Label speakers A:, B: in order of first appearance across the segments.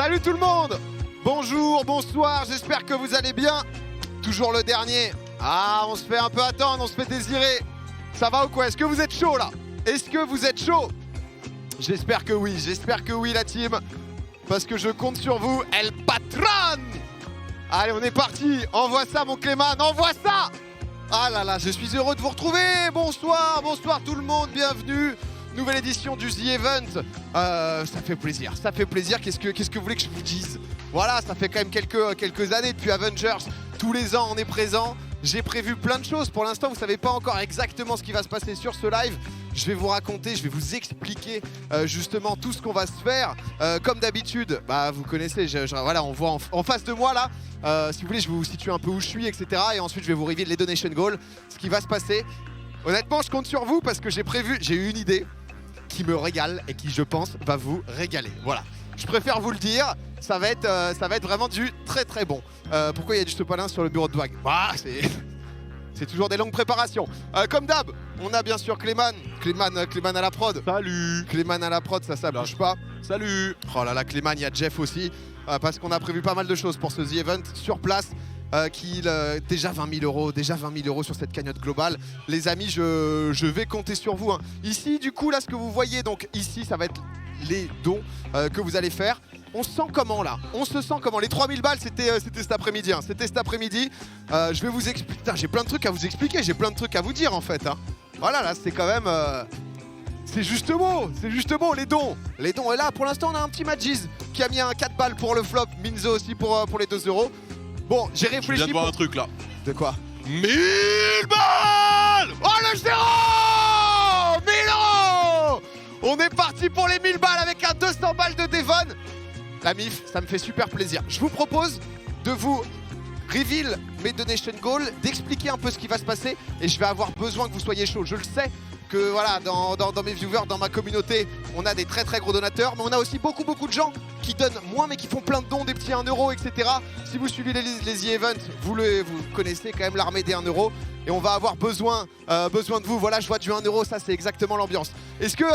A: Salut tout le monde! Bonjour, bonsoir, j'espère que vous allez bien. Toujours le dernier. Ah, on se fait un peu attendre, on se fait désirer. Ça va ou quoi? Est-ce que vous êtes chaud là? Est-ce que vous êtes chaud? J'espère que oui la team. Parce que je compte sur vous, El Patron! Allez, on est parti. Envoie ça mon Clément, envoie ça! Ah là là, je suis heureux de vous retrouver. Bonsoir, bonsoir tout le monde, bienvenue. Nouvelle édition du The Event. Ça fait plaisir, ça fait plaisir. Qu'est-ce que vous voulez que je vous dise? Voilà, ça fait quand même quelques années depuis Avengers. Tous les ans, on est présent. J'ai prévu plein de choses. Pour l'instant, vous ne savez pas encore exactement ce qui va se passer sur ce live. Je vais vous raconter, je vais vous expliquer justement tout ce qu'on va se faire. Comme d'habitude, bah, vous connaissez, voilà, on voit en face de moi là. Si vous voulez, je vais vous situer un peu où je suis, etc. Et ensuite, je vais vous révéler les donation goals, ce qui va se passer. Honnêtement, je compte sur vous parce que j'ai eu une idée qui me régale et qui, je pense, va vous régaler. Voilà, je préfère vous le dire, ça va être vraiment du très très bon. Pourquoi il y a du sopalin sur le bureau de Dwag? Bah, c'est toujours des longues préparations. Comme d'hab, on a bien sûr Clément à la prod. Salut. Clément à la prod, ça bouge pas. Salut. Oh là là, Clément, il y a Jeff aussi, parce qu'on a prévu pas mal de choses pour ce The Event sur place. Déjà 20 000 euros sur cette cagnotte globale. Les amis, je vais compter sur vous, hein. Ici, du coup, là, ce que vous voyez, donc ici, ça va être les dons que vous allez faire. On se sent comment là? On se sent comment? Les 3000 balles, c'était cet après-midi, hein. C'était cet après-midi. Je vais vous expliquer. J'ai plein de trucs à vous expliquer, j'ai plein de trucs à vous dire en fait, hein. Voilà, là, c'est quand même... C'est juste beau, les dons. Les dons, et là, pour l'instant, on a un petit Magiz qui a mis un 4 balles pour le flop. Minzo aussi pour les 2 euros. Bon, j'ai réfléchi. Je
B: viens de voir un truc là.
A: De quoi?
B: 1000 balles!
A: Oh le zéro! 1000 euros! On est parti pour les 1000 balles avec un 200 balles de Devon. La MIF, ça me fait super plaisir. Je vous propose de vous reveal mes donation goals, d'expliquer un peu ce qui va se passer et je vais avoir besoin que vous soyez chaud. Je le sais que voilà, dans mes viewers, dans ma communauté, on a des très très gros donateurs, mais on a aussi beaucoup de gens qui donnent moins mais qui font plein de dons, des petits 1 euro, etc. Si vous suivez les The Event, vous connaissez quand même l'armée des 1 euro et on va avoir besoin de vous. Voilà, je vois du 1 euro, ça c'est exactement l'ambiance. Est-ce que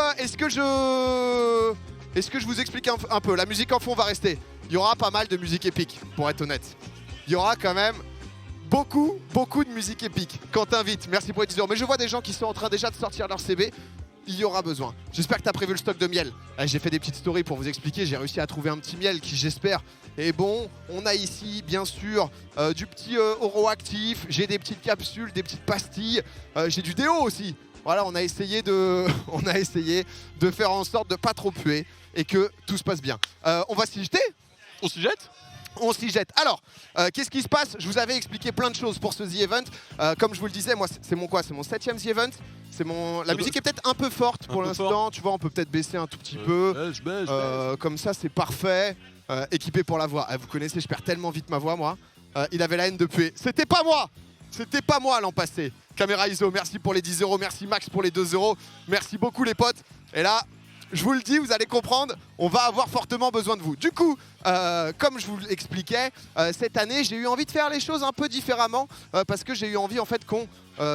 A: je vous explique un peu? La musique en fond va rester. Il y aura pas mal de musique épique, pour être honnête. Il y aura quand même beaucoup de musique épique. Quentin, vite, merci pour les 10 euros. Mais je vois des gens qui sont en train déjà de sortir leur CB. Il y aura besoin. J'espère que tu as prévu le stock de miel. J'ai fait des petites stories pour vous expliquer. J'ai réussi à trouver un petit miel qui, j'espère, est bon. On a ici, bien sûr, du petit oro actif. J'ai des petites capsules, des petites pastilles. J'ai du déo aussi. Voilà, on a essayé de faire en sorte de pas trop puer et que tout se passe bien. On va s'y jeter?
B: On s'y jette?
A: On s'y jette. Alors, qu'est-ce qui se passe? Je vous avais expliqué plein de choses pour ce The Event. Comme je vous le disais, moi, c'est mon 7e The Event. La musique est peut-être un peu forte pour l'instant. Tu vois, on peut peut-être baisser un tout petit peu.
B: Baisse.
A: Comme ça, c'est parfait. Équipé pour la voix. Vous connaissez, je perds tellement vite ma voix, moi. Il avait la haine de puer. C'était pas moi l'an passé. Caméra ISO, merci pour les 10 euros. Merci Max pour les 2 euros. Merci beaucoup les potes. Et là, je vous le dis, vous allez comprendre, on va avoir fortement besoin de vous. Du coup, comme je vous l'expliquais, cette année, j'ai eu envie de faire les choses un peu différemment parce que j'ai eu envie en fait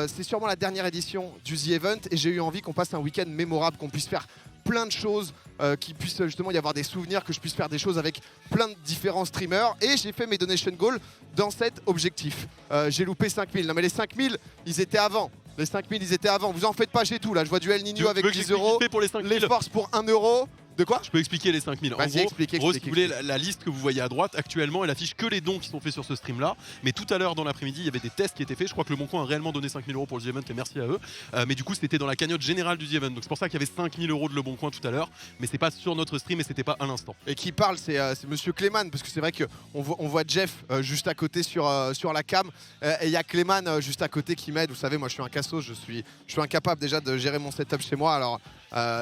A: c'est sûrement la dernière édition du The Event et j'ai eu envie qu'on passe un week-end mémorable, qu'on puisse faire plein de choses, qu'il puisse justement y avoir des souvenirs, que je puisse faire des choses avec plein de différents streamers et j'ai fait mes donation goals dans cet objectif. J'ai loupé 5000. Non mais les 5000, ils étaient avant. Les 5000, ils étaient avant. Vous en faites pas chez tout là. Je vois du El Nino avec 10 euros. Les forces pour 1 euro. De quoi?
B: Je peux expliquer les 5000. En gros, si vous voulez, la liste que vous voyez à droite, actuellement, elle affiche que les dons qui sont faits sur ce stream-là. Mais tout à l'heure, dans l'après-midi, il y avait des tests qui étaient faits. Je crois que le Bon Coin a réellement donné 5000 euros pour le The Event et merci à eux. Mais du coup, c'était dans la cagnotte générale du The Event. Donc c'est pour ça qu'il y avait 5000 euros de Le Bon Coin tout à l'heure. Mais c'est pas sur notre stream et c'était pas à l'instant.
A: Et qui parle, c'est monsieur Clément. Parce que c'est vrai qu'on voit Jeff juste à côté sur la cam. Et il y a Clément juste à côté qui m'aide. Vous savez, moi je suis un cassos. Je suis incapable déjà de gérer mon setup chez moi. Alors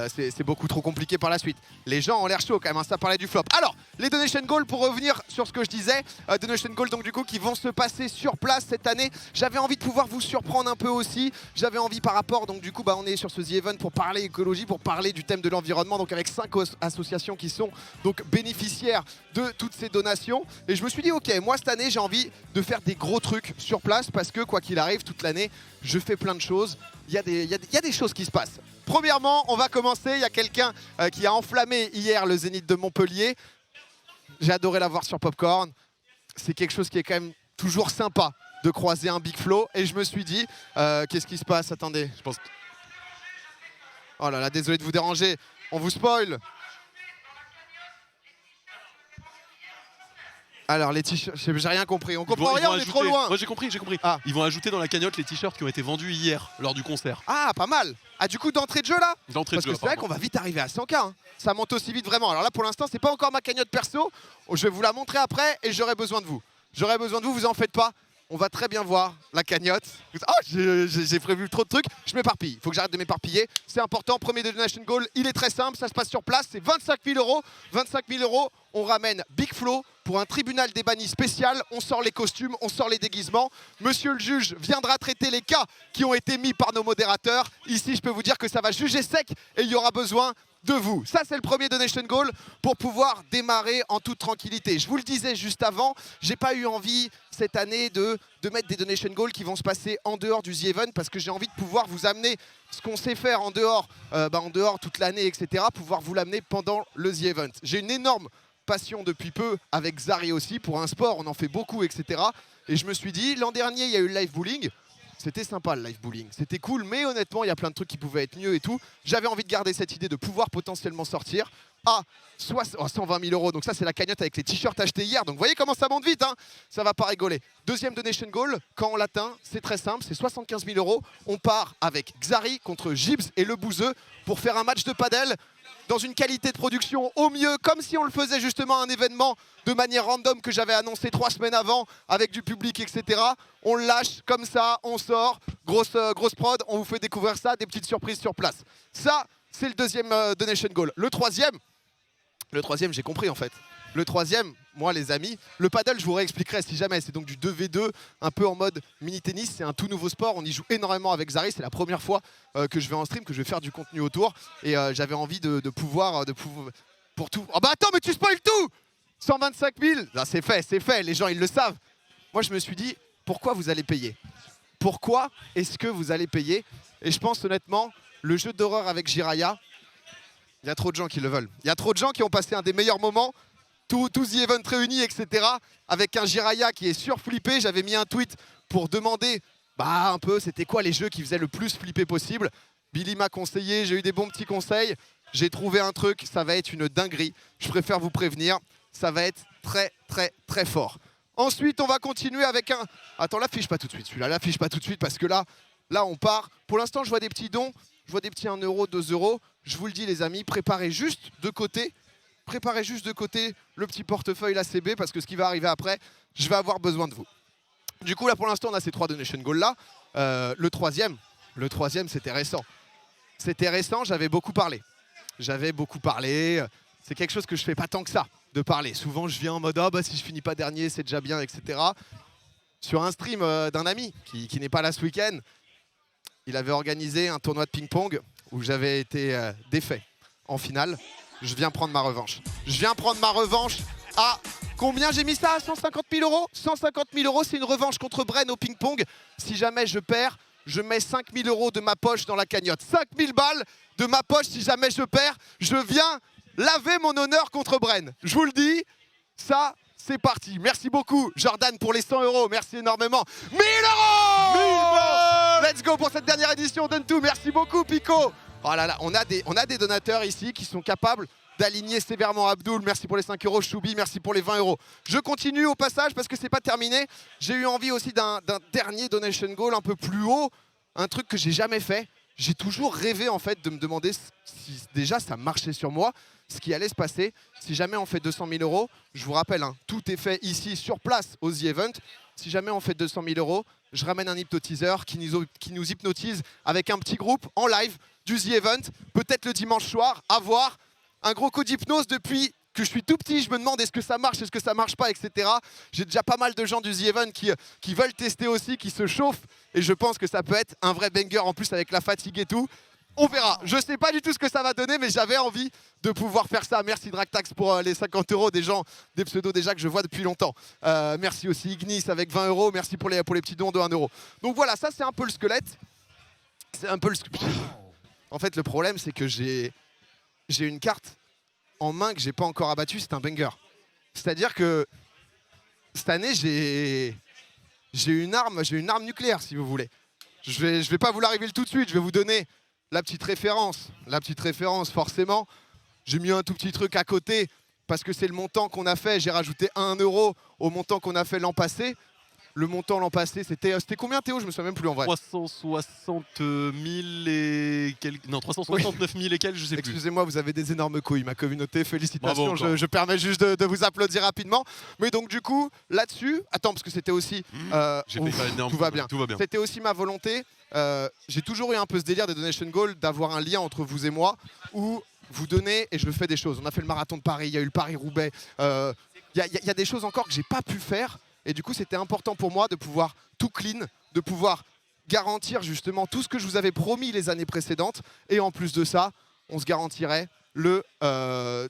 A: c'est beaucoup trop compliqué par la suite. Les gens ont l'air chauds quand même, hein, ça parlait du flop. Alors, les donation goals, pour revenir sur ce que je disais, donation goals donc du coup qui vont se passer sur place cette année. J'avais envie de pouvoir vous surprendre un peu aussi. J'avais envie par rapport, donc du coup on est sur ce The Event pour parler écologie, pour parler du thème de l'environnement, donc avec 5 associations qui sont donc bénéficiaires de toutes ces donations. Et je me suis dit ok, moi cette année j'ai envie de faire des gros trucs sur place parce que quoi qu'il arrive, toute l'année, je fais plein de choses. Il y a des choses qui se passent. Premièrement, on va commencer. Il y a quelqu'un qui a enflammé hier le Zénith de Montpellier. J'ai adoré la voir sur Popcorn. C'est quelque chose qui est quand même toujours sympa de croiser un Big Flo. Et je me suis dit, qu'est-ce qui se passe? Attendez, je pense... Oh là là, désolé de vous déranger. On vous spoil. Alors les t-shirts, j'ai rien compris. On comprend rien, on est trop loin.
B: Moi j'ai compris. Ah. Ils vont ajouter dans la cagnotte les t-shirts qui ont été vendus hier lors du concert.
A: Ah, pas mal. Ah, du coup d'entrée de jeu là.
B: D'entrée de jeu.
A: Parce que c'est vrai qu'on va vite arriver à 100K. Hein. Ça monte aussi vite vraiment. Alors là pour l'instant c'est pas encore ma cagnotte perso. Je vais vous la montrer après et j'aurai besoin de vous. J'aurai besoin de vous, vous en faites pas. On va très bien voir la cagnotte. Oh, j'ai prévu trop de trucs. Je m'éparpille. Il faut que j'arrête de m'éparpiller. C'est important. Premier donation goal, il est très simple. Ça se passe sur place. C'est 25 000 euros. 25 000 euros. On ramène Big Flo pour un tribunal des bannis spécial. On sort les costumes, on sort les déguisements. Monsieur le juge viendra traiter les cas qui ont été mis par nos modérateurs. Ici, je peux vous dire que ça va juger sec et il y aura besoin de vous. Ça, c'est le premier donation goal pour pouvoir démarrer en toute tranquillité. Je vous le disais juste avant, j'ai pas eu envie cette année de mettre des donation goals qui vont se passer en dehors du The Event parce que j'ai envie de pouvoir vous amener ce qu'on sait faire en dehors toute l'année, etc. Pouvoir vous l'amener pendant le The Event. J'ai une énorme passion depuis peu avec Zari aussi pour un sport, on en fait beaucoup, etc. Et je me suis dit, l'an dernier, il y a eu le live bowling. C'était sympa le live bowling, c'était cool, mais honnêtement, il y a plein de trucs qui pouvaient être mieux et tout. J'avais envie de garder cette idée de pouvoir potentiellement sortir à 120 000 euros. Donc ça, c'est la cagnotte avec les t-shirts achetés hier. Donc vous voyez comment ça monte vite, hein, ça va pas rigoler. Deuxième donation goal, quand on l'atteint, c'est très simple, c'est 75 000 euros. On part avec Xari contre Gibbs et Le Bouzeux pour faire un match de padel dans une qualité de production au mieux, comme si on le faisait justement à un événement de manière random que j'avais annoncé 3 semaines avant, avec du public, etc. On le lâche comme ça, on sort, grosse prod, on vous fait découvrir ça, des petites surprises sur place. Ça, c'est le deuxième donation goal. Le troisième, j'ai compris en fait. Le troisième, moi les amis, le paddle je vous réexpliquerai si jamais, c'est donc du 2v2, un peu en mode mini-tennis, c'est un tout nouveau sport, on y joue énormément avec Zari, c'est la première fois que je vais en stream, que je vais faire du contenu autour, et j'avais envie de pouvoir, pour tout... Oh bah attends, mais tu spoil tout 125 000, non, c'est fait, les gens ils le savent. Moi je me suis dit, pourquoi vous allez payer? Pourquoi est-ce que vous allez payer? Et je pense honnêtement, le jeu d'horreur avec Jiraya, il y a trop de gens qui le veulent. Il y a trop de gens qui ont passé un des meilleurs moments, tous The Event réunis, etc. Avec un Jiraya qui est surflippé. J'avais mis un tweet pour demander un peu c'était quoi les jeux qui faisaient le plus flipper possible. Billy m'a conseillé, j'ai eu des bons petits conseils. J'ai trouvé un truc, ça va être une dinguerie. Je préfère vous prévenir, ça va être très très très fort. Ensuite, on va continuer avec un... Attends, l'affiche pas tout de suite celui-là, l'affiche pas tout de suite parce que là on part. Pour l'instant, je vois des petits dons, je vois des petits 1 euro, 2 euros. Je vous le dis les amis, préparez juste de côté le petit portefeuille ACB parce que ce qui va arriver après, je vais avoir besoin de vous. Du coup là pour l'instant on a ces 3 donation goals là. Le troisième c'était récent. C'était récent, j'avais beaucoup parlé. C'est quelque chose que je fais pas tant que ça, de parler. Souvent je viens en mode si je finis pas dernier c'est déjà bien, etc. Sur un stream d'un ami qui n'est pas là ce week-end, il avait organisé un tournoi de ping-pong où j'avais été défait en finale. Je viens prendre ma revanche. À combien j'ai mis ça? À 150 000 euros. 150 000 euros, c'est une revanche contre Bren au ping-pong. Si jamais je perds, je mets 5 000 euros de ma poche dans la cagnotte. 5 000 balles de ma poche si jamais je perds. Je viens laver mon honneur contre Bren. Je vous le dis, ça, c'est parti. Merci beaucoup, Jordan, pour les 100 euros. Merci énormément. 1 000 euros
B: 1000 balles.
A: Let's go pour cette dernière édition. Donne tout. Merci beaucoup, Pico. Oh là là, on a des donateurs ici qui sont capables d'aligner sévèrement Abdoul. Merci pour les 5 euros. Choubi, merci pour les 20 euros. Je continue au passage parce que c'est pas terminé. J'ai eu envie aussi d'un dernier donation goal un peu plus haut. Un truc que j'ai jamais fait. J'ai toujours rêvé en fait de me demander si déjà ça marchait sur moi, ce qui allait se passer. Si jamais on fait 200 000 euros, je vous rappelle, hein, tout est fait ici sur place au The Event. Si jamais on fait 200 000 euros, je ramène un hypnotiseur qui nous hypnotise avec un petit groupe en live du The Event, peut-être le dimanche soir, à voir. Un gros coup d'hypnose depuis que je suis tout petit, je me demande est-ce que ça marche, est-ce que ça marche pas, etc. J'ai déjà pas mal de gens du The Event qui veulent tester aussi, qui se chauffent, et je pense que ça peut être un vrai banger en plus avec la fatigue et tout. On verra. Je sais pas du tout ce que ça va donner, mais j'avais envie de pouvoir faire ça. Merci Dragtax pour les 50 euros des gens, des pseudos déjà que je vois depuis longtemps. Merci aussi Ignis avec 20 euros. Merci pour les petits dons de 1 euro. Donc voilà, ça c'est un peu le squelette. C'est un peu le... En fait, le problème, c'est que j'ai une carte en main que j'ai pas encore abattue. C'est un banger. C'est-à-dire que cette année, j'ai une arme nucléaire, si vous voulez. Je vais pas vous la révéler tout de suite, je vais vous donner la petite référence. La petite référence, forcément. J'ai mis un tout petit truc à côté parce que c'est le montant qu'on a fait. J'ai rajouté 1 euro au montant qu'on a fait l'an passé. Le montant l'an passé, c'était combien, Théo? Je me souviens même plus en vrai.
B: 360 000 et quelques... Non, 369 000 et quelques, je sais plus.
A: Excusez-moi, vous avez des énormes couilles, ma communauté. Félicitations, je permets juste de vous applaudir rapidement. Mais donc du coup, là-dessus... Attends, parce que c'était aussi... tout va bien. C'était aussi ma volonté. J'ai toujours eu un peu ce délire des donation goals, d'avoir un lien entre vous et moi, où vous donnez et je fais des choses. On a fait le marathon de Paris, il y a eu le Paris-Roubaix. Il y a des choses encore que j'ai pas pu faire. Et du coup, c'était important pour moi de pouvoir tout clean, de pouvoir garantir justement tout ce que je vous avais promis les années précédentes. Et en plus de ça, on se garantirait le...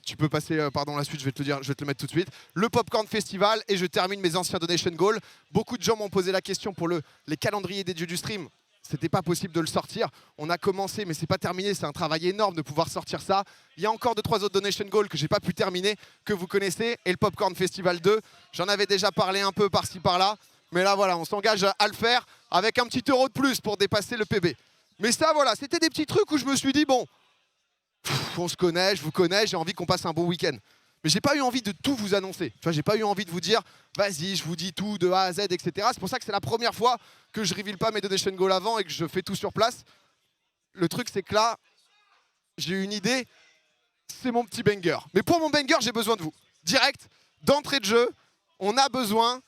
A: tu peux passer, pardon, la suite, je vais te le dire, je vais te le mettre tout de suite. Le Popcorn Festival, et je termine mes anciens donation goals. Beaucoup de gens m'ont posé la question pour les calendriers des dieux du stream. C'était pas possible de le sortir. On a commencé, mais c'est pas terminé. C'est un travail énorme de pouvoir sortir ça. Il y a encore 2-3 autres donation goals que j'ai pas pu terminer, que vous connaissez. Et le Popcorn Festival 2, j'en avais déjà parlé un peu par-ci par-là. Mais là, voilà, on s'engage à le faire avec un petit euro de plus pour dépasser le PB. Mais ça, voilà, c'était des petits trucs où je me suis dit, bon, on se connaît, je vous connais, j'ai envie qu'on passe un bon week-end. Mais j'ai pas eu envie de tout vous annoncer. Enfin, j'ai pas eu envie de vous dire, vas-y, je vous dis tout de A à Z, etc. C'est pour ça que c'est la première fois que je révèle pas mes donation goals avant et que je fais tout sur place. Le truc, c'est que là, j'ai une idée, c'est mon petit banger. Mais pour mon banger, j'ai besoin de vous. Direct, d'entrée de jeu, on a besoin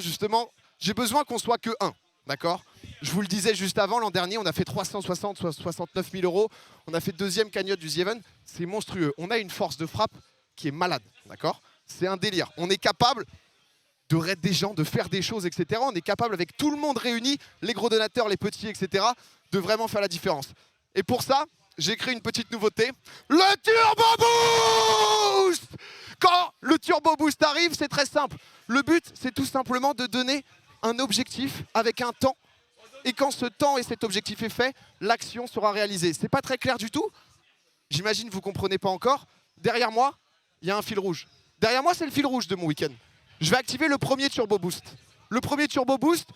A: justement, j'ai besoin qu'on soit que un, d'accord? Je vous le disais juste avant, l'an dernier, on a fait 69 000 euros. On a fait deuxième cagnotte du The Event. C'est monstrueux. On a une force de frappe qui est malade, d'accord? C'est un délire. On est capable de raid des gens, de faire des choses, etc. On est capable, avec tout le monde réuni, les gros donateurs, les petits, etc., de vraiment faire la différence. Et pour ça, j'ai créé une petite nouveauté. Le Turbo Boost! Quand le Turbo Boost arrive, c'est très simple. Le but, c'est tout simplement de donner un objectif avec un temps. Et quand ce temps et cet objectif est fait, l'action sera réalisée. C'est pas très clair du tout. J'imagine que vous ne comprenez pas encore. Derrière moi, il y a un fil rouge. Derrière moi, c'est le fil rouge de mon week-end. Je vais activer le premier Turbo Boost. Le premier Turbo Boost,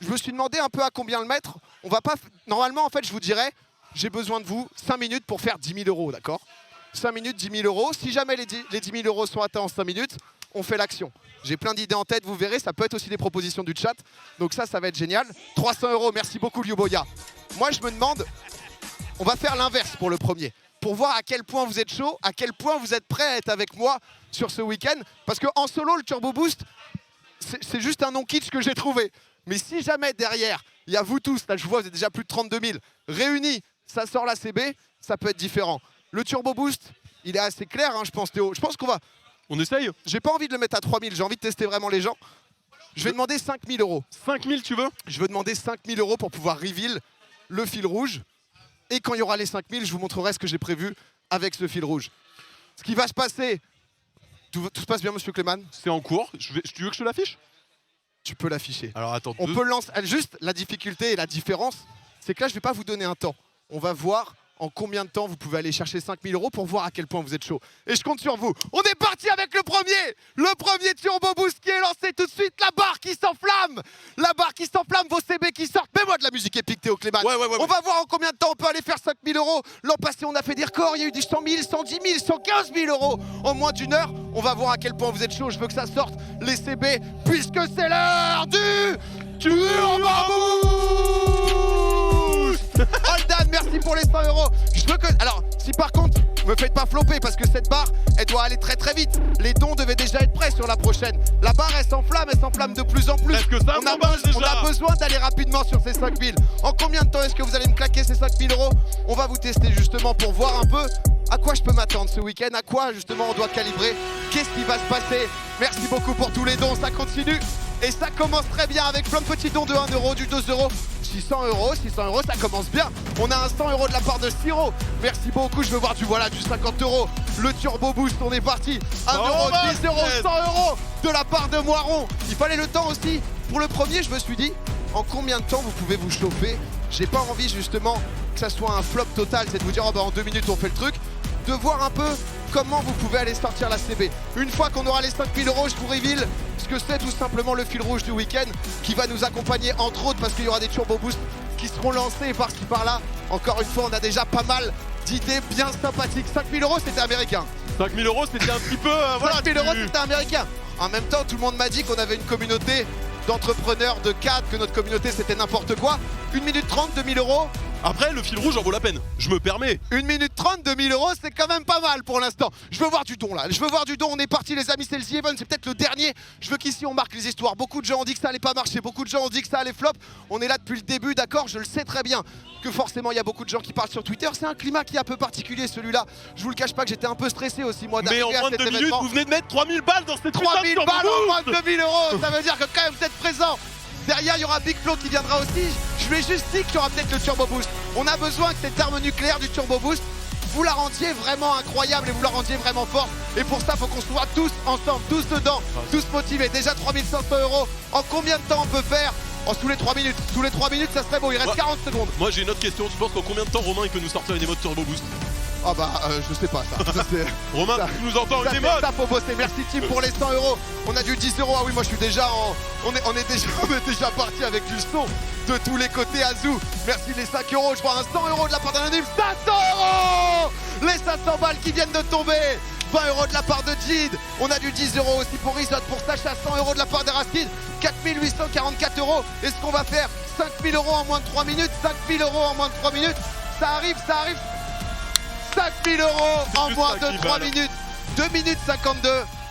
A: je me suis demandé un peu à combien le mettre. On va pas... Normalement, en fait, je vous dirais, j'ai besoin de vous 5 minutes pour faire 10 000 euros, d'accord? 5 minutes, 10 000 euros. Si jamais les 10 000 euros sont atteints en 5 minutes, on fait l'action. J'ai plein d'idées en tête, vous verrez, ça peut être aussi des propositions du chat. Donc ça va être génial. 300 euros, merci beaucoup Liuboya. Moi je me demande, on va faire l'inverse pour le premier. Pour voir à quel point vous êtes chaud, à quel point vous êtes prêts à être avec moi sur ce week-end. Parce qu'en solo, le Turbo Boost, c'est juste un nom kitsch que j'ai trouvé. Mais si jamais derrière, il y a vous tous, là je vous vois, vous êtes déjà plus de 32 000, réunis, ça sort la CB, ça peut être différent. Le Turbo Boost, il est assez clair, hein, je pense Théo. Je pense qu'on va...
B: On essaye?
A: J'ai pas envie de le mettre à 3 000, j'ai envie de tester vraiment les gens. Je vais demander 5 000 euros.
B: 5 000 tu veux? Je
A: veux demander 5 000 euros pour pouvoir reveal le fil rouge. Et quand il y aura les 5 000, je vous montrerai ce que j'ai prévu avec ce fil rouge. Ce qui va se passer... Tout se passe bien, monsieur Clément?
B: C'est en cours. Tu veux que je te l'affiche?
A: Tu peux l'afficher.
B: Alors attends.
A: On peut lancer... Juste la difficulté et la différence, c'est que là, je vais pas vous donner un temps. On va voir en combien de temps vous pouvez aller chercher 5 000 euros pour voir à quel point vous êtes chaud. Et je compte sur vous. On est parti avec le premier Turbo Boost qui est lancé tout de suite. La barre qui s'enflamme, vos CB qui sortent. Mets-moi de la musique épique, Théo Clément.
B: Ouais.
A: On va voir en combien de temps on peut aller faire 5 000 euros. L'an passé, on a fait des records. Il y a eu des 100 000, 110 000, 115 000 euros en moins d'une heure. On va voir à quel point vous êtes chaud. Je veux que ça sorte, les CB, puisque c'est l'heure du Turbo Boost. Holdan, merci pour les 100 euros. Je veux que... Alors, si par contre, me faites pas flopper parce que cette barre, elle doit aller très très vite. Les dons devaient déjà être prêts sur la prochaine. La barre, elle s'enflamme de plus en plus.
B: Est-ce que ça
A: on a besoin d'aller rapidement sur ces 5 000. En combien de temps est-ce que vous allez me claquer ces 5 000 euros? On va vous tester justement pour voir un peu à quoi je peux m'attendre ce week-end, à quoi justement on doit calibrer, qu'est-ce qui va se passer. Merci beaucoup pour tous les dons, ça continue. Et ça commence très bien avec plein de petits dons de 1 euro, du 2 euros, 600 euros, ça commence bien. On a un 100 euros de la part de Siro. Merci beaucoup, je veux voir du 50 euros. Le Turbo Boost, on est parti. 1 euro, 10 euros, 100 euros de la part de Moiron. Il fallait le temps aussi. Pour le premier, je me suis dit, en combien de temps vous pouvez vous chauffer? J'ai pas envie justement que ça soit un flop total, c'est de vous dire, oh bah en 2 minutes on fait le truc. de voir un peu comment vous pouvez aller sortir la CB. Une fois qu'on aura les 5000 €, je vous révèle ce que c'est tout simplement le fil rouge du week-end qui va nous accompagner entre autres parce qu'il y aura des turbo boosts qui seront lancés par-ci par-là. Encore une fois, on a déjà pas mal d'idées bien sympathiques. 5000 € c'était américain.
B: 5000 € c'était un petit peu...
A: voilà, 5000 € c'était américain. En même temps, tout le monde m'a dit qu'on avait une communauté d'entrepreneurs, de cadres, que notre communauté c'était n'importe quoi. 1 minute 30, 2000 €.
B: Après, le fil rouge en vaut la peine, je me permets.
A: 1 minute 30, 2000 €, c'est quand même pas mal pour l'instant. Je veux voir du don là, je veux voir du don. On est parti les amis, c'est le The Event, c'est peut-être le dernier. Je veux qu'ici on marque les histoires. Beaucoup de gens ont dit que ça allait pas marcher, beaucoup de gens ont dit que ça allait flop. On est là depuis le début, d'accord, je le sais très bien que forcément il y a beaucoup de gens qui parlent sur Twitter. C'est un climat qui est un peu particulier celui-là. Je vous le cache pas que j'étais un peu stressé aussi moi d'arriver à cet événement.
B: Mais en moins de 2 minutes, vous venez de mettre 3000 balles dans cette
A: 3000 balles en moins de 2000 €, ça veut dire que quand même vous êtes présents. Derrière, il y aura Big Flo qui viendra aussi. Je lui ai juste dit qu'il y aura peut-être le Turbo Boost. On a besoin que cette arme nucléaire du Turbo Boost, vous la rendiez vraiment incroyable et vous la rendiez vraiment forte. Et pour ça, il faut qu'on soit tous ensemble, tous dedans, tous motivés. Déjà 3500 €. En combien de temps on peut faire? Sous les 3 minutes. Sous les 3 minutes, ça serait beau. Il reste 40 secondes.
B: Moi, j'ai une autre question. Tu penses qu'en combien de temps, Romain, il peut nous sortir une émote Turbo Boost?
A: Ah bah je sais pas ça.
B: Romain,
A: ça,
B: tu nous entends une émote?
A: Ça faut bosser. Merci Tim pour les 100 €. On a du 10 €. Ah oui, moi je suis déjà en... On est déjà parti avec du son de tous les côtés. Azou, merci les 5 €. Je vois un 100 € de la part d'Anonyme. 500 €. Les 500 balles qui viennent de tomber. 20 € de la part de Jid. On a du 10 € aussi pour Isot, pour Sacha. 100 € de la part d'Erastine. 4844 €. Est-ce qu'on va faire 5000 € en moins de 3 minutes? 5000 € en moins de 3 minutes. Ça arrive, ça arrive. 5000 € en moins de 3 minutes. 2 minutes 52.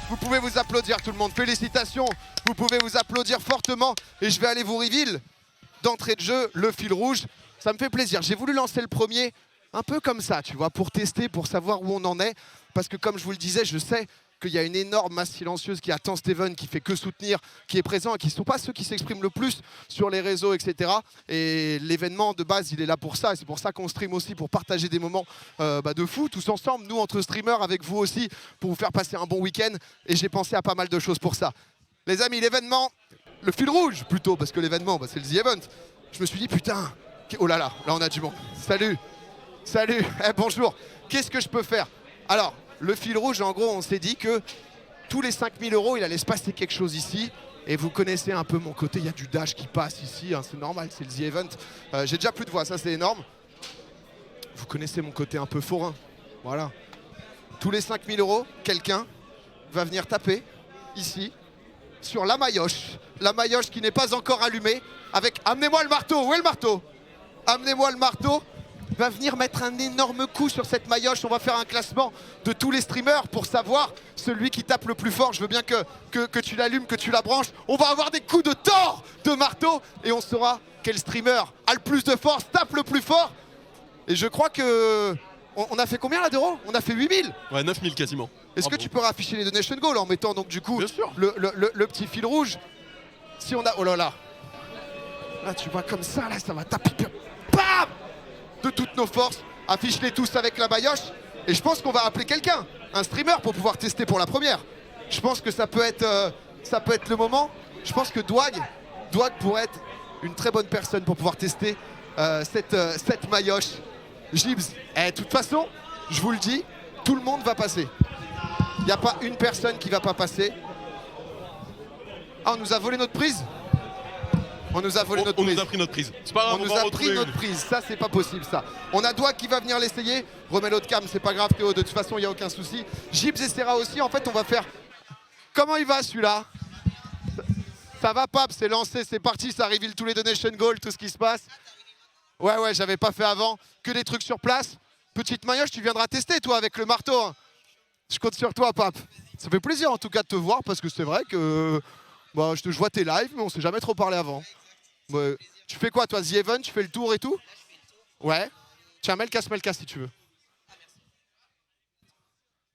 A: Vous pouvez vous applaudir tout le monde. Félicitations. Vous pouvez vous applaudir fortement. Et je vais aller vous reveal d'entrée de jeu le fil rouge. Ça me fait plaisir. J'ai voulu lancer le premier un peu comme ça, tu vois, pour tester, pour savoir où on en est. Parce que comme je vous le disais, je sais qu'il y a une énorme masse silencieuse qui attend Steven, qui fait que soutenir, qui est présent et qui ne sont pas ceux qui s'expriment le plus sur les réseaux, etc. Et l'événement de base, il est là pour ça. Et c'est pour ça qu'on stream aussi, pour partager des moments de fou, tous ensemble, nous entre streamers, avec vous aussi, pour vous faire passer un bon week-end. Et j'ai pensé à pas mal de choses pour ça. Les amis, l'événement, le fil rouge plutôt, parce que l'événement, c'est le The Event. Je me suis dit, putain, oh là là, là on a du monde. Salut, salut, bonjour. Qu'est-ce que je peux faire? Alors, le fil rouge, en gros, on s'est dit que tous les 5000 €, il allait se passer quelque chose ici. Et vous connaissez un peu mon côté, il y a du dash qui passe ici, hein, c'est normal, c'est le The Event. J'ai déjà plus de voix, ça c'est énorme. Vous connaissez mon côté un peu forain, voilà. Tous les 5000 €, quelqu'un va venir taper ici sur la maillotche qui n'est pas encore allumée, avec « Amenez-moi le marteau !» Où est le marteau? Amenez-moi le marteau. Va venir mettre un énorme coup sur cette maillotche. On va faire un classement de tous les streamers pour savoir celui qui tape le plus fort. Je veux bien que tu l'allumes, que tu la branches. On va avoir des coups de tort de marteau et on saura quel streamer a le plus de force, tape le plus fort. Et je crois que... On a fait combien là d'euros? On a fait 8000.
B: Ouais, 9000 quasiment.
A: Est-ce que tu peux rafficher les donation goals en mettant donc du coup
B: bien sûr.
A: Le petit fil rouge? Si on a... Oh là là. Là tu vois comme ça, là ça va taper. Bam! De toutes nos forces, affiche-les tous avec la maillotche. Et je pense qu'on va appeler quelqu'un, un streamer, pour pouvoir tester pour la première. Je pense que ça peut être le moment. Je pense que Dwag pourrait être une très bonne personne pour pouvoir tester cette maillotche. Gibbs, de toute façon, je vous le dis, tout le monde va passer. Il n'y a pas une personne qui va pas passer. Ah, on nous a volé notre prise? On nous a volé notre prise.
B: On nous a pris notre prise. C'est pas grave,
A: on nous a pris notre prise. Ça, c'est pas possible, ça. On a Dwag qui va venir l'essayer. Remets l'autre cam, c'est pas grave, Théo. De toute façon, il n'y a aucun souci. Gibbs essaiera aussi. En fait, on va faire... Comment il va, celui-là? Ça va, Pape, c'est lancé, c'est parti. Ça reveal tous les donation goals, tout ce qui se passe. Ouais, j'avais pas fait avant. Que des trucs sur place. Petite maillotche, tu viendras tester, toi, avec le marteau. Hein. Je compte sur toi, Pape. Ça fait plaisir, en tout cas, de te voir, parce que c'est vrai que... Bah, je vois tes lives, mais on s'est jamais trop parlé avant. Ouais. Tu fais quoi toi, The Event? Tu fais le tour et tout? Ouais. Tiens, mets le casque si tu veux.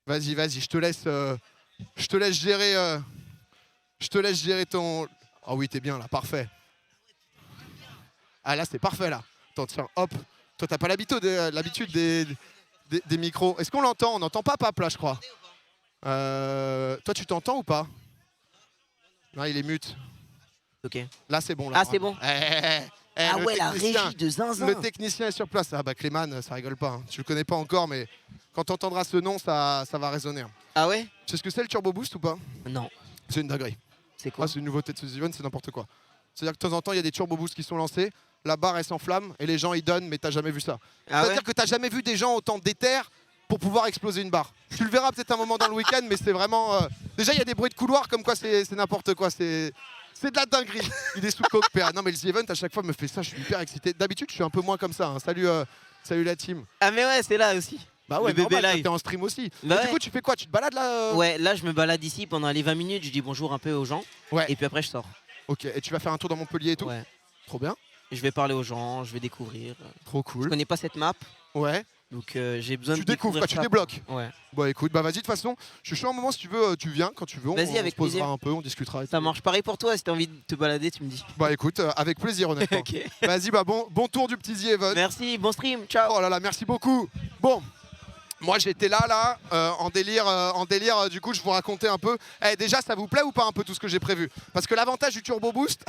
A: Vas-y, je te laisse gérer ton... Oh oui, t'es bien là, parfait. Ah là, c'est parfait là. Attends, tiens, hop. Toi, t'as pas l'habitude des micros. Est-ce qu'on l'entend? On n'entend pas Pape là, je crois. Toi, tu t'entends ou pas? Non, il est mute.
C: Ok.
A: Là, c'est bon. Là,
C: ah, c'est bon. Ah ouais, la
A: technicien-
C: régie de Zinzin.
A: Le technicien est sur place. Ah bah Clément, ça rigole pas. Hein. Tu le connais pas encore, mais quand tu entendras ce nom, ça va résonner. Hein.
C: Ah ouais?
A: Tu sais ce que c'est le Turbo Boost ou pas?
C: Non.
A: C'est une dinguerie.
C: C'est quoi?
A: Ah, c'est une nouveauté de ce event, c'est n'importe quoi. C'est-à-dire que de temps en temps, il y a des Turbo Boosts qui sont lancés, la barre elle s'enflamme et les gens ils donnent, mais t'as jamais vu ça.
C: Ah
A: C'est-à-dire
C: ouais?
A: que t'as jamais vu des gens autant déterres pour pouvoir exploser une barre. Tu le verras peut-être un moment dans le week-end, mais c'est vraiment. Déjà, il y a des bruits de couloir comme quoi c'est n'importe quoi. C'est de la dinguerie. Il est sous coke, PA. Non, mais le The Event à chaque fois me fait ça. Je suis hyper excité. D'habitude, je suis un peu moins comme ça. Hein. Salut, salut la team.
C: Ah mais ouais, c'est là aussi.
A: Bah ouais,
C: Le bébé
A: normal,
C: live.
A: t'es en stream aussi.
C: Bah
A: Mais du
C: ouais.
A: coup, tu fais quoi? Tu te balades là
C: Ouais, là je me balade ici pendant les 20 minutes, je dis bonjour un peu aux gens.
A: Ouais.
C: Et puis après je sors.
A: Ok. Et tu vas faire un tour dans Montpellier et tout.
C: Ouais.
A: Trop bien.
C: Je vais parler aux gens, je vais découvrir.
A: Trop
C: Je
A: cool.
C: connais pas cette map,
A: Ouais.
C: donc j'ai besoin
A: Tu
C: de
A: découvres,
C: découvrir
A: quoi, tu
C: ça.
A: débloques.
C: Ouais.
A: Bon, écoute, bah vas-y. De toute façon, je suis chaud un moment si tu veux. Tu viens quand tu veux.
C: Vas-y,
A: On
C: avec
A: se posera
C: plaisir.
A: un peu, on discutera. et
C: Ça
A: tout.
C: marche pareil pour toi, si t'as envie de te balader, tu me dis.
A: Bah écoute, avec plaisir honnêtement.
C: Ok.
A: Vas-y, bah bon tour du petit The Event.
C: Merci, bon stream, ciao.
A: Oh là là, merci beaucoup. Bon, moi j'étais là, en délire. Du coup, je vous racontais un peu. Eh, déjà, ça vous plaît ou pas un peu tout ce que j'ai prévu? Parce que l'avantage du Turbo Boost,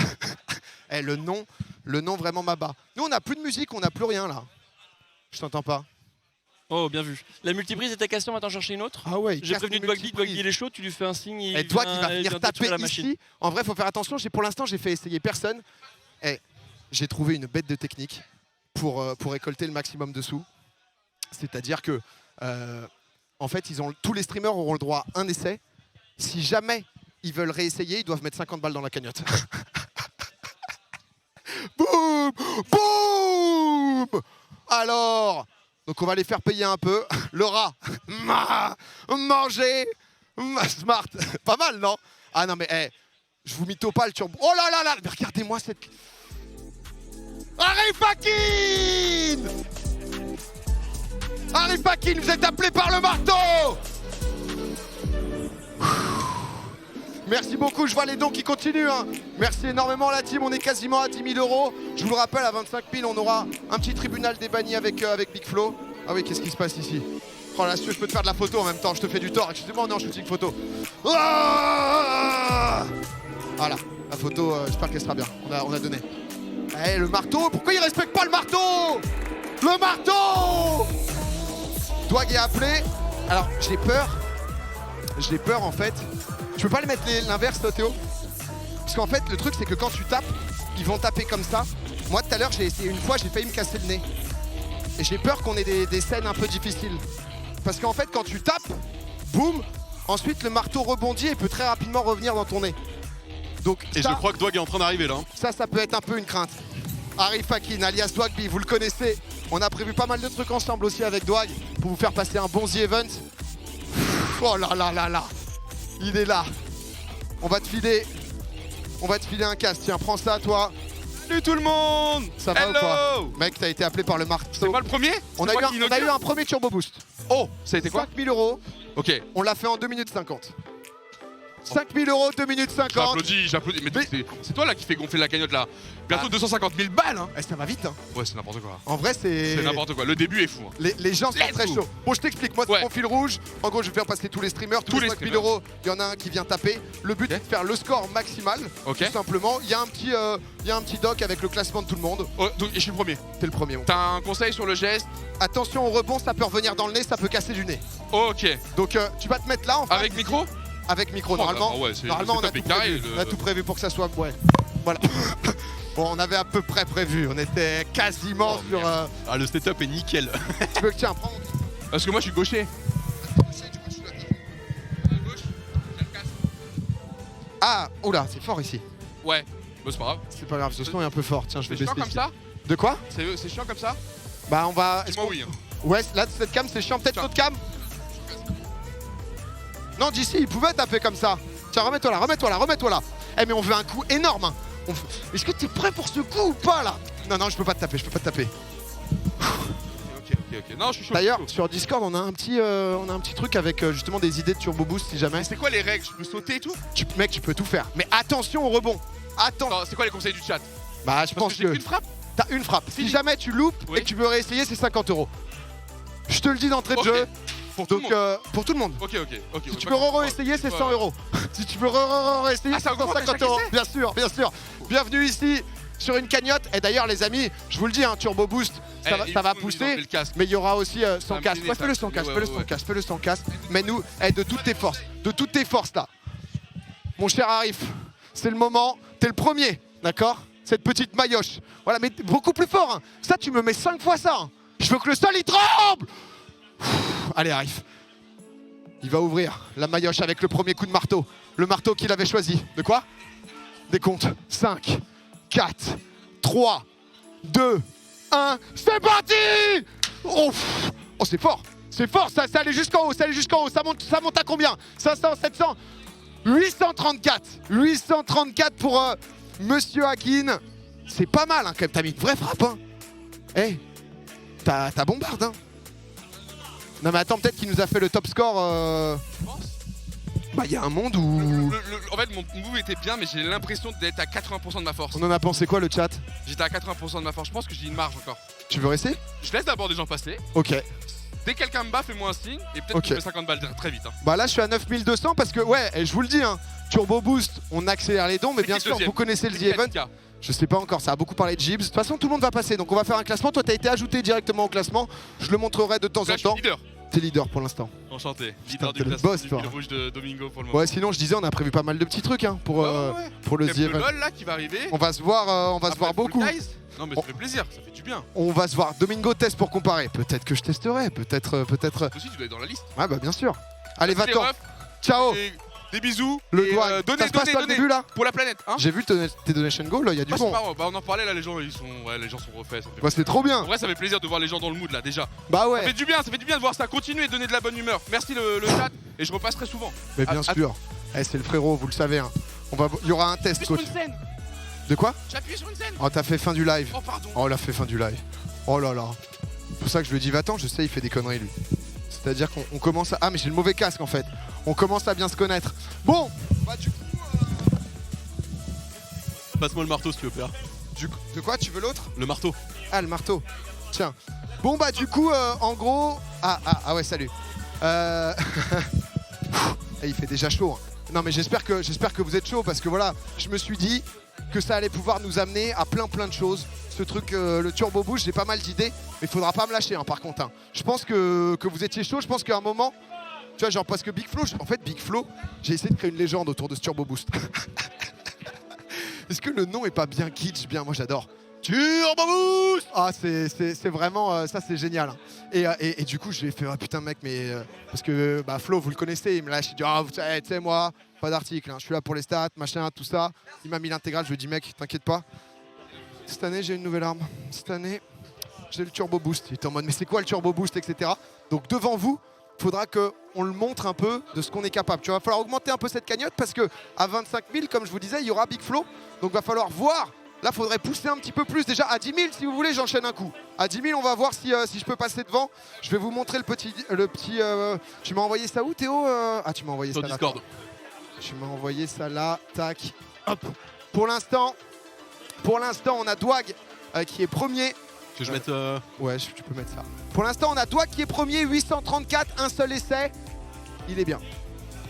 A: eh, le nom vraiment m'abat. Nous, on n'a plus de musique, on n'a plus rien là. Je t'entends pas.
D: Oh, bien vu. La multiprise est ta question, on va t'en chercher une autre.
A: Ah ouais.
D: J'ai prévenu Dwagby, Dwagby il est chaud, tu lui fais un signe.
A: Et toi qui vas venir taper
D: la machine.
A: ici. En vrai, faut faire attention. Pour l'instant, j'ai fait essayer personne. Et j'ai trouvé une bête de technique pour récolter le maximum de sous. C'est-à-dire que, en fait, tous les streamers auront le droit à un essai. Si jamais ils veulent réessayer, ils doivent mettre 50 balles dans la cagnotte. Boum, boum. Alors, donc on va les faire payer un peu. Le rat, manger, smart, pas mal, non? Ah non mais, je vous mytho pas le turbo. Oh là là là, mais regardez-moi cette. Arif Hakim, Arif Hakim, vous êtes appelé par le marteau. Merci beaucoup, je vois les dons qui continuent. Hein. Merci énormément la team, on est quasiment à 10 000 €. Je vous le rappelle, à 25 000, on aura un petit tribunal des bannis avec Big Flo. Ah oui, qu'est-ce qui se passe ici? Oh là, je peux te faire de la photo en même temps, je te fais du tort. Excusez-moi, on est en shooting photo. Ah voilà, la photo, j'espère qu'elle sera bien. On a donné. Eh, le marteau, pourquoi il respecte pas le marteau? Le marteau! Dwag est appelé. Alors, j'ai peur en fait. Tu peux pas le mettre l'inverse, Théo? Parce qu'en fait, le truc, c'est que quand tu tapes, ils vont taper comme ça. Moi, tout à l'heure, j'ai essayé une fois, j'ai failli me casser le nez. Et j'ai peur qu'on ait des scènes un peu difficiles. Parce qu'en fait, quand tu tapes, boum, ensuite le marteau rebondit et peut très rapidement revenir dans ton nez. Donc,
B: Et
A: ça,
B: je crois que Dwag est en train d'arriver là. Hein.
A: ça peut être un peu une crainte. Arif Hakim, alias Dwagby, vous le connaissez. On a prévu pas mal de trucs ensemble aussi avec Dwag pour vous faire passer un bon The Event. Oh là là là là. Il est là. On va te filer un casque. Tiens, prends ça, toi.
E: Salut tout le monde.
A: Ça va ou pas?
E: Hello.
A: Mec, t'as été appelé par le marteau.
E: C'est moi le premier?
A: On a eu un premier Turbo Boost.
E: Oh, ça a été quoi?
A: 5 000 €.
E: Ok,
A: On l'a fait en 2 minutes 50. 5 000 €, 2 minutes 50.
E: j'applaudis. Mais c'est toi là qui fait gonfler la cagnotte là. Bientôt 250 000 balles hein.
A: Eh, ça va vite, hein.
E: Ouais, c'est n'importe quoi.
A: En vrai, c'est
E: n'importe quoi. Le début est fou. Hein.
A: Les gens sont
E: Let's
A: très
E: go.
A: chauds. Bon, je t'explique. Moi, c'est
E: Ouais.
A: mon fil rouge. En gros, je vais faire passer tous les streamers. Tous les 5 000 €, il y en a un qui vient taper. Le but, c'est de faire le score maximal.
E: Ok.
A: Tout simplement. Il y a un petit doc avec le classement de tout le monde.
E: Oh, donc, je suis le premier.
A: T'es le premier. Mon.
E: T'as un conseil sur le geste?
A: Attention au rebond, ça peut revenir dans le nez, ça peut casser du nez.
E: Ok.
A: Donc, tu vas te mettre là en face.
E: Avec micro?
A: Avec micro,
E: Oh,
A: normalement.
E: bah, ouais, c'est-
A: Normalement,
E: le
A: on a,
E: setup
A: tout
E: est carré,
A: prévu.
E: le-
A: On a tout prévu pour que ça soit. Ouais. Voilà. Bon, on avait à peu près prévu. On était quasiment
B: Oh,
A: sur.
B: Ah, le setup est nickel.
A: Tu veux que tiens, prends.
E: Parce que moi je suis gaucher.
A: Ah, oula, c'est fort ici.
E: Ouais. Bah, c'est pas grave.
A: C'est pas grave, ce son est un peu fort. Tiens, je vais
E: C'est
A: baisser.
E: chiant comme
A: ici.
E: ça?
A: De quoi?
E: C'est chiant comme ça?
A: Bah, on va.
E: Dis-moi oui. Hein.
A: Ouais, là, cette cam, c'est chiant. Peut-être
E: Tiens.
A: l'autre cam? Non, d'ici, il pouvait taper comme ça. Tiens, remets-toi là. Eh, mais on veut un coup énorme. Hein. Est-ce que t'es prêt pour ce coup ou pas là? Non, je peux pas te taper.
E: Ok. Non, je suis chaud.
A: D'ailleurs,
E: je suis chaud.
A: sur Discord, on a un petit truc avec justement des idées de Turbo Boost si jamais.
E: Mais c'est quoi les règles? Je peux sauter et tout?
A: Mec, tu peux tout faire. Mais attention au rebond. Attends.
E: Attends, c'est quoi les conseils du chat?
A: Bah, je
E: Parce
A: pense
E: que j'ai
A: que
E: qu'une frappe?
A: t'as une frappe. Si
E: Fini.
A: jamais tu loupes
E: Oui.
A: et que tu veux réessayer, c'est 50 €. Je te le dis d'entrée de
E: Ok.
A: jeu.
E: Pour tout le
A: Donc,
E: monde.
A: pour tout le monde.
E: Ok.
A: Si tu veux re-essayer, c'est 100 €. Si tu veux re-essayer,
E: Ah, ça
A: c'est
E: augmente à
A: 150
E: chaque
A: €.
E: essai?
A: Bien sûr. Bienvenue ici. sur une cagnotte. Et d'ailleurs les amis, je vous le dis, hein, Turbo Boost, ça va pousser. Mais il y aura aussi sans casque. Ouais, fais-le sans casque, fais-le sans casque. Mais nous, de toutes tes forces là. Mon cher Arif, c'est le moment, t'es le premier, d'accord? Cette petite maillotche. Voilà, mais beaucoup plus fort. Hein. Ça, tu me mets 5 fois ça. Hein. Je veux que le sol il tremble. Allez Arif. Il va ouvrir la maillotche avec le premier coup de marteau. Le marteau qu'il avait choisi. De quoi? Des comptes. 5, 4, 3, 2, 1. C'est parti! Oh, c'est fort. C'est fort, ça allait jusqu'en haut, Ça monte à combien? 500, 700, 834. 834 pour Monsieur Hakin. C'est pas mal, hein, quand même. T'as mis une vraie frappe, hein. Hey, t'as bombardé, hein. Non mais attends, peut-être qu'il nous a fait le top score. Bah il y a un monde où...
E: En fait mon move était bien, mais j'ai l'impression d'être à 80% de ma force.
A: On en a pensé quoi le chat?
E: J'étais à 80% de ma force, je pense que j'ai une marge encore.
A: Tu veux rester?
E: Je laisse d'abord des gens passer.
A: Ok.
E: Dès que quelqu'un me bat, fais-moi un signe et peut-être que je mets 50 balles très vite. Hein.
A: Bah là je suis à 9200 parce que ouais, et je vous le dis, hein, Turbo Boost, on accélère les dons, mais bien sûr vous connaissez le The Event. Je sais pas encore, ça a beaucoup parlé de Gibbs. De toute façon tout le monde va passer, donc on va faire un classement. Toi t'as été ajouté directement au classement, je le montrerai de temps en temps. T'es leader pour l'instant.
E: Enchanté.
A: Leader
E: du
A: classement
E: du fil rouge de Domingo pour le moment.
A: Ouais, sinon je disais on a prévu pas mal de petits trucs hein, pour le The Event.
E: Là qui va arriver.
A: On va se voir, beaucoup.
E: Non mais ça fait plaisir, ça fait du bien.
A: On va se voir. Domingo teste pour comparer. Peut-être que je testerai, peut-être.
E: Toi aussi tu dois être dans la liste.
A: Ouais bah bien sûr. Allez va-t'en. Ciao.
E: Des bisous.
A: Le doigt. Ça se passe pas le début là
E: pour la planète. Hein,
A: j'ai vu tes donation goals là, il y a du bon.
E: On en parlait là, les gens sont refaits.
A: Bah c'est trop bien.
E: En vrai ça fait plaisir de voir les gens dans le mood là déjà.
A: Bah ouais.
E: Ça fait du bien de voir ça continuer et donner de la bonne humeur. Merci le chat et je repasserai souvent.
A: Mais bien sûr. C'est le frérot, vous le savez. Hein. Il y aura un test coach. De quoi?
E: J'ai appuyé sur une scène.
A: Oh t'as fait fin du live.
E: Oh pardon.
A: Oh l'a fait fin du live. Oh là là. C'est pour ça que je lui ai dit va-t'en, je sais il fait des conneries lui. C'est-à-dire qu'on commence à... Ah mais j'ai le mauvais casque en fait. On commence à bien se connaître. Bon bah du coup...
B: Passe-moi le marteau si tu veux Pierre.
A: De quoi? Tu veux l'autre?
B: Le marteau.
A: Ah le marteau. Tiens. Bon bah du coup en gros... Ah ouais salut. Il fait déjà chaud. Hein. Non mais j'espère que vous êtes chaud parce que voilà, je me suis dit que ça allait pouvoir nous amener à plein de choses. Ce truc, le Turbo Boost, j'ai pas mal d'idées, mais il faudra pas me lâcher hein, par contre. Hein. Je pense que vous étiez chaud, je pense qu'à un moment, tu vois genre parce que Big Flo, en fait Big Flo, j'ai essayé de créer une légende autour de ce Turbo Boost. Est-ce que le nom est pas bien kitsch, bien, moi j'adore. Turbo Boost. Ah c'est vraiment, ça c'est génial. Hein. Et du coup je lui ai fait, ah putain mec, mais... parce que bah, Flo, vous le connaissez, il me lâche, il dit, ah tu sais moi, pas d'article, hein, je suis là pour les stats, machin, tout ça. Il m'a mis l'intégrale, je lui ai dit mec, t'inquiète pas. Cette année j'ai une nouvelle arme, cette année j'ai le Turbo Boost. Il était en mode mais c'est quoi le Turbo Boost, etc. Donc devant vous, il faudra qu'on le montre un peu de ce qu'on est capable. Tu vois, il va falloir augmenter un peu cette cagnotte parce que à 25 000, comme je vous disais, il y aura Big Flo. Donc il va falloir voir. Là, il faudrait pousser un petit peu plus. Déjà, à 10 000, si vous voulez, j'enchaîne un coup. À 10 000, on va voir si je peux passer devant. Je vais vous montrer le petit tu m'as envoyé ça où, Théo? Ah, tu m'as envoyé
B: sur
A: ça
B: Discord.
A: là. Tu m'as envoyé ça là. Tac. Hop. Pour l'instant, on a Dwag qui est premier.
B: Que je mette...
A: Ouais, tu peux mettre ça. Pour l'instant, on a Dwag qui est premier, 834, un seul essai. Il est bien.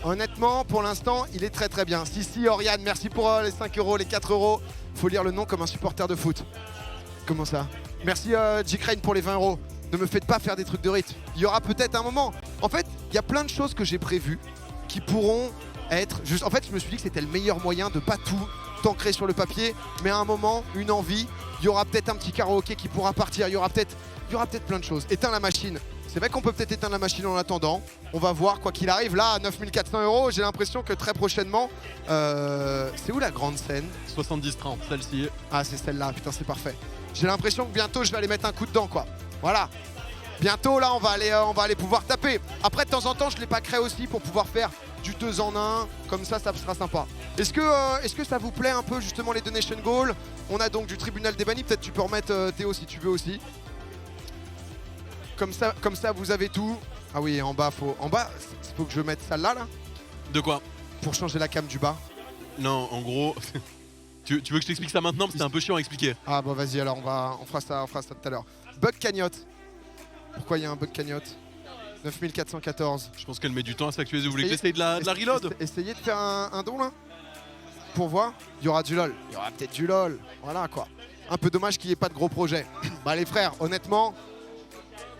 A: Honnêtement, pour l'instant, il est très très bien. Si, Oriane, merci pour les 5 euros, les 4 euros. Faut lire le nom comme un supporter de foot. Comment ça? Merci J-Crane pour les 20 euros. Ne me faites pas faire des trucs de rythme. Il y aura peut-être un moment. En fait, il y a plein de choses que j'ai prévues qui pourront être... juste. En fait, je me suis dit que c'était le meilleur moyen de pas tout t'ancrer sur le papier, mais à un moment, une envie, il y aura peut-être un petit karaoké qui pourra partir, il y aura peut-être plein de choses. Éteins la machine. C'est vrai qu'on peut peut-être éteindre la machine en attendant. On va voir quoi qu'il arrive. Là, à 9400 euros, j'ai l'impression que très prochainement... c'est où la grande scène?
B: 70-30, celle-ci.
A: Ah, c'est celle-là, putain, c'est parfait. J'ai l'impression que bientôt, je vais aller mettre un coup dedans, quoi. Voilà. Bientôt, là, on va aller pouvoir taper. Après, de temps en temps, je l'ai pas créé aussi pour pouvoir faire du 2 en 1. Comme ça sera sympa. Est-ce que ça vous plaît un peu, justement, les donation goals? On a donc du tribunal des bannis. Peut-être tu peux remettre Théo si tu veux aussi. Comme ça, vous avez tout. Ah oui, en bas, faut que je mette celle-là, là.
B: De quoi?
A: Pour changer la cam du bas.
B: Non, en gros... tu veux que je t'explique ça maintenant? Parce que c'est un peu chiant à expliquer.
A: Ah bon, vas-y, alors on fera ça tout à l'heure. Bug cagnotte. Pourquoi il y a un bug cagnotte? 9414.
B: Je pense qu'elle met du temps à s'actualiser. Vous voulez que j'essaye de la reload?
A: Essayez de faire un don, là. pourvoient, il y aura du LOL. Il y aura peut-être du LOL. Voilà quoi. Un peu dommage qu'il n'y ait pas de gros projets. Bah les frères, honnêtement,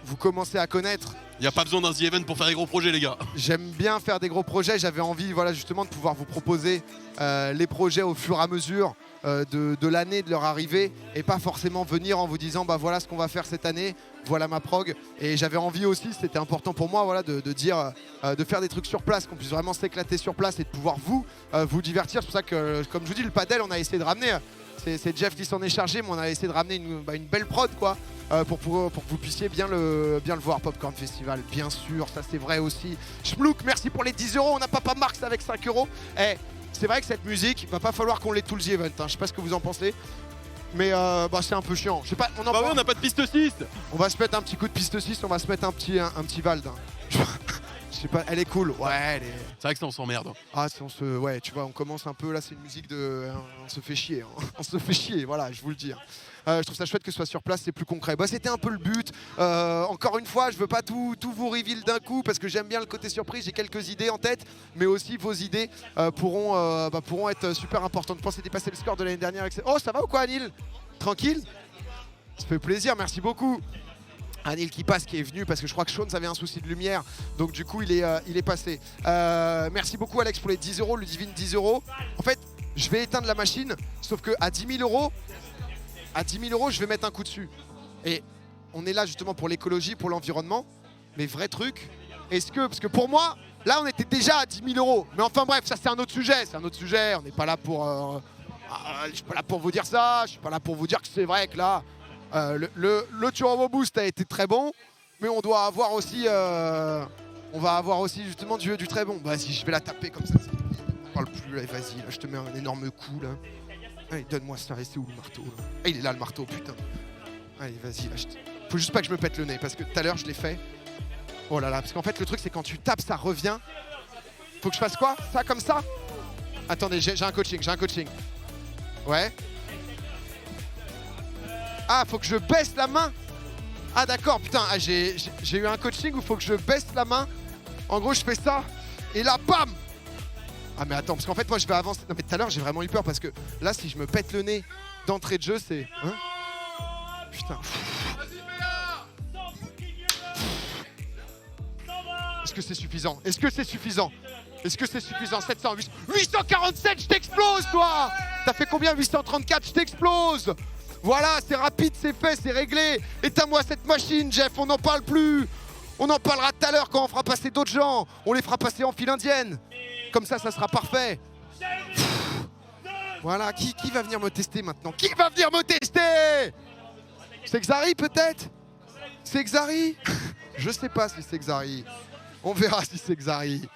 A: vous commencez à connaître.
B: Il n'y a pas besoin d'un The Event pour faire des gros projets, les gars.
A: J'aime bien faire des gros projets. J'avais envie, voilà, justement, de pouvoir vous proposer les projets au fur et à mesure de l'année de leur arrivée, et pas forcément venir en vous disant bah voilà ce qu'on va faire cette année, voilà ma prog. Et j'avais envie aussi, c'était important pour moi, voilà, de dire, de faire des trucs sur place, qu'on puisse vraiment s'éclater sur place et de pouvoir vous divertir. C'est pour ça que, comme je vous dis, le padel, on a essayé de ramener. C'est Jeff qui s'en est chargé, mais on a essayé de ramener une belle prod quoi, pour que vous puissiez bien le voir. Popcorn Festival, bien sûr, ça c'est vrai aussi. Schmlouk, merci pour les 10 €. On a Papa Marx avec 5 €. C'est vrai que cette musique, va pas falloir qu'on l'ait tout le The Event. Hein. Je sais pas ce que vous en pensez, mais c'est un peu chiant. Je sais pas,
B: Bah ouais, on n'a pas de piste 6.
A: On va se mettre un petit coup de piste 6, on va se mettre un petit Vald. Hein. Je sais pas, elle est cool. Ouais, elle est...
B: C'est vrai que ça, on s'emmerde.
A: Ah, si on se... Ouais, tu vois, on commence un peu, là, c'est une musique de... On se fait chier, hein. On se fait chier, voilà, je vous le dis. Je trouve ça chouette que ce soit sur place, c'est plus concret. Bah, c'était un peu le but. Encore une fois, je veux pas tout vous reveal d'un coup, parce que j'aime bien le côté surprise, j'ai quelques idées en tête, mais aussi vos idées pourront être super importantes. Je pensais dépasser le score de l'année dernière. Oh, ça va ou quoi, Anil? Tranquille? Ça fait plaisir, merci beaucoup. Anil qui passe, qui est venu parce que je crois que Sean avait un souci de lumière, donc du coup il est passé. Merci beaucoup Alex pour les 10 €, Ludivine 10 €. En fait, je vais éteindre la machine, sauf que à 10 000 €, je vais mettre un coup dessus. Et on est là justement pour l'écologie, pour l'environnement, mais vrai truc, parce que pour moi, là on était déjà à 10 000 €. Mais enfin bref, ça c'est un autre sujet, on n'est pas là pour... je suis pas là pour vous dire ça, je suis pas là pour vous dire que c'est vrai que là... le Turbo Boost a été très bon, mais on doit avoir aussi, on va avoir aussi justement du très bon. Bah si je vais la taper comme ça, on parle plus là, vas-y, là je te mets un énorme coup là. Allez, donne-moi ça, c'est où le marteau là? Ah, il est là le marteau, putain. Allez, vas-y, là, faut juste pas que je me pète le nez, parce que tout à l'heure je l'ai fait. Oh là là, parce qu'en fait le truc c'est quand tu tapes ça revient. Faut que je fasse quoi? Ça comme ça? Attendez, j'ai un coaching, Ouais. Ah, faut que je baisse la main. Ah d'accord, putain, j'ai eu un coaching où faut que je baisse la main. En gros, je fais ça, et là, bam. Ah mais attends, parce qu'en fait, moi, je vais avancer. Non mais tout à l'heure, j'ai vraiment eu peur, parce que là, si je me pète le nez d'entrée de jeu, c'est... Hein? Putain. Est-ce que c'est suffisant? 700, 847, je t'explose, toi. T'as fait combien? 834, je t'explose. Voilà, c'est rapide, c'est fait, c'est réglé. Éteins-moi cette machine, Jeff, on n'en parle plus. On en parlera tout à l'heure quand on fera passer d'autres gens. On les fera passer en file indienne. Comme ça, ça sera parfait. Voilà, qui va venir me tester maintenant? Qui va venir me tester? C'est Xari peut-être? C'est Xari? Je sais pas si c'est Xari. On verra si c'est Xari.